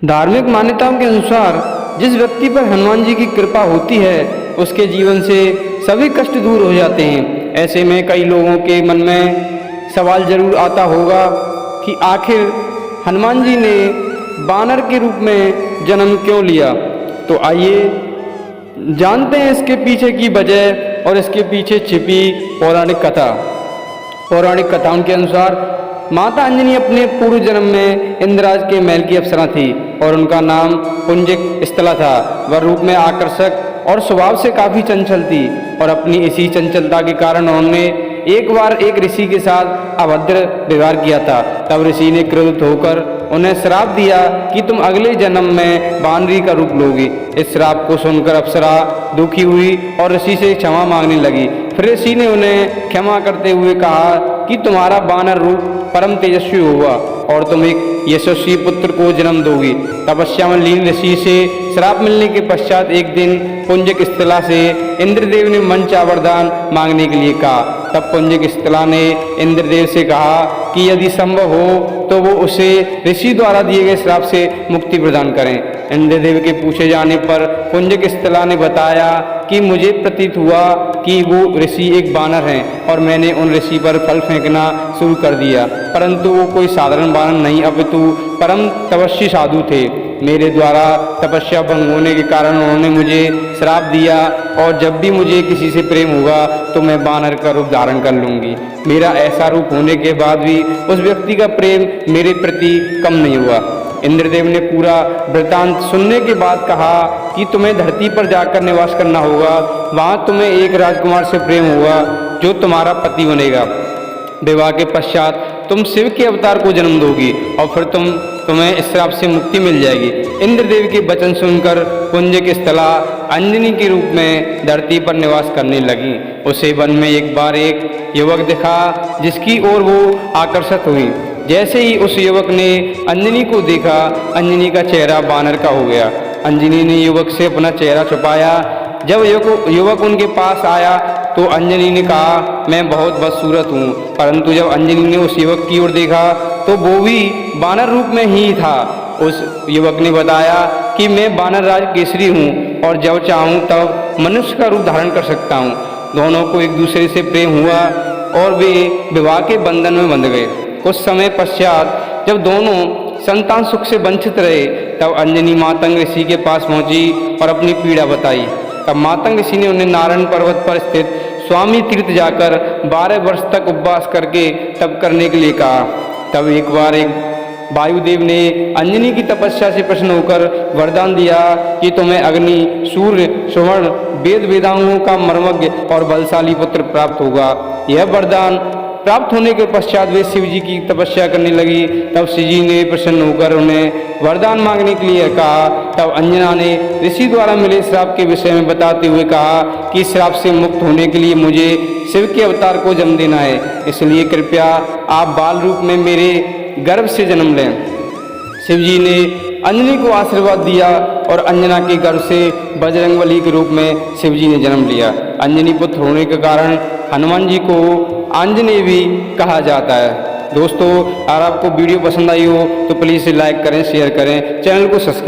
धार्मिक मान्यताओं के अनुसार जिस व्यक्ति पर हनुमान जी की कृपा होती है उसके जीवन से सभी कष्ट दूर हो जाते हैं। ऐसे में कई लोगों के मन में सवाल जरूर आता होगा कि आखिर हनुमान जी ने बानर के रूप में जन्म क्यों लिया। तो आइए जानते हैं इसके पीछे की वजह और इसके पीछे छिपी पौराणिक कथा। पौराणिक कथाओं के अनुसार माता अंजनी अपने पूर्व जन्म में इंद्रराज के महल की अप्सरा थी और उनका नाम पुंजिक स्थला था। वह रूप में आकर्षक और स्वभाव से काफ़ी चंचल थी और अपनी इसी चंचलता के कारण उन्होंने एक बार एक ऋषि के साथ अभद्र व्यवहार किया था। तब ऋषि ने क्रोधित होकर उन्हें श्राप दिया कि तुम अगले जन्म में बानरी का रूप लोगी। इस श्राप को सुनकर अप्सरा दुखी हुई और ऋषि से क्षमा मांगने लगी। फिर ऋषि ने उन्हें क्षमा करते हुए कहा कि तुम्हारा बानर रूप परम तेजस्वी होगा और तुम एक यशस्वी पुत्र को जन्म दोगी। तपस्या में लीन ऋषि से श्राप मिलने के पश्चात एक दिन पुंजिक स्थला से इंद्रदेव ने मंचा वरदान मांगने के लिए कहा। तब पुंजिक स्थला ने इंद्रदेव से कहा कि यदि संभव हो तो वो उसे ऋषि द्वारा दिए गए श्राप से मुक्ति प्रदान करें। इंद्रदेव के पूछे जाने पर पुंजिक स्थला ने बताया कि मुझे प्रतीत हुआ कि वो ऋषि एक बानर हैं और मैंने उन ऋषि पर फल फेंकना शुरू कर दिया, परंतु वो कोई साधारण बानर नहीं अपितु परम तपस्वी साधु थे। मेरे द्वारा तपस्या भंग होने के कारण उन्होंने मुझे श्राप दिया और जब भी मुझे किसी से प्रेम होगा तो मैं बानर का रूप धारण कर लूँगी। मेरा ऐसा रूप होने के बाद भी उस व्यक्ति का प्रेम मेरे प्रति कम नहीं हुआ। इंद्रदेव ने पूरा वृत्तांत सुनने के बाद कहा कि तुम्हें धरती पर जाकर निवास करना होगा। वहाँ तुम्हें एक राजकुमार से प्रेम होगा जो तुम्हारा पति बनेगा। विवाह के पश्चात तुम शिव के अवतार को जन्म दोगी और फिर तुम्हें इस श्राप से मुक्ति मिल जाएगी। इंद्रदेव के वचन सुनकर पुंजिक स्थला अंजनी के रूप में धरती पर निवास करने लगी। उसे वन में एक बार एक युवक दिखा जिसकी ओर वो आकर्षित हुई। जैसे ही उस युवक ने अंजनी को देखा, अंजनी का चेहरा बानर का हो गया। अंजनी ने युवक से अपना चेहरा छुपाया। जब युवक उनके पास आया तो अंजनी ने कहा मैं बहुत बदसूरत हूँ, परंतु जब अंजनी ने उस युवक की ओर देखा तो वो भी बानर रूप में ही था। उस युवक ने बताया कि मैं बानर राज केसरी हूँ और जब चाहूँ तब मनुष्य का रूप धारण कर सकता हूँ। दोनों को एक दूसरे से प्रेम हुआ और वे विवाह के बंधन में बंध गए। कुछ समय पश्चात जब दोनों संतान सुख से वंचित रहे तब अंजनी मातंग ऋषि के पास पहुंची और अपनी पीड़ा बताई। तब मातंग ऋषि ने उन्हें नारायण पर्वत पर स्थित स्वामी तीर्थ जाकर 12 वर्ष तक उपवास करके तप करने के लिए कहा। तब एक बार वायुदेव ने अंजनी की तपस्या से प्रसन्न होकर वरदान दिया कि तुम्हें अग्नि, सूर्य, सुवर्ण, वेद वेदांगों का मर्मज्ञ और बलशाली पुत्र प्राप्त होगा। यह वरदान प्राप्त होने के पश्चात वे शिव जी की तपस्या करने लगी। तब शिव जी ने प्रसन्न होकर उन्हें वरदान मांगने के लिए कहा। तब अंजना ने ऋषि द्वारा मिले श्राप के विषय में बताते हुए कहा कि श्राप से मुक्त होने के लिए मुझे शिव के अवतार को जन्म देना है, इसलिए कृपया आप बाल रूप में मेरे गर्भ से जन्म लें। शिव जी ने अंजनी को आशीर्वाद दिया और अंजना के गर्भ से बजरंगबली के रूप में शिव जी ने जन्म लिया। अंजनी पुत्र होने के कारण हनुमान जी को आंजनेय भी कहा जाता है। दोस्तों, अगर आपको वीडियो पसंद आई हो तो प्लीज़ लाइक करें, शेयर करें, चैनल को सब्सक्राइब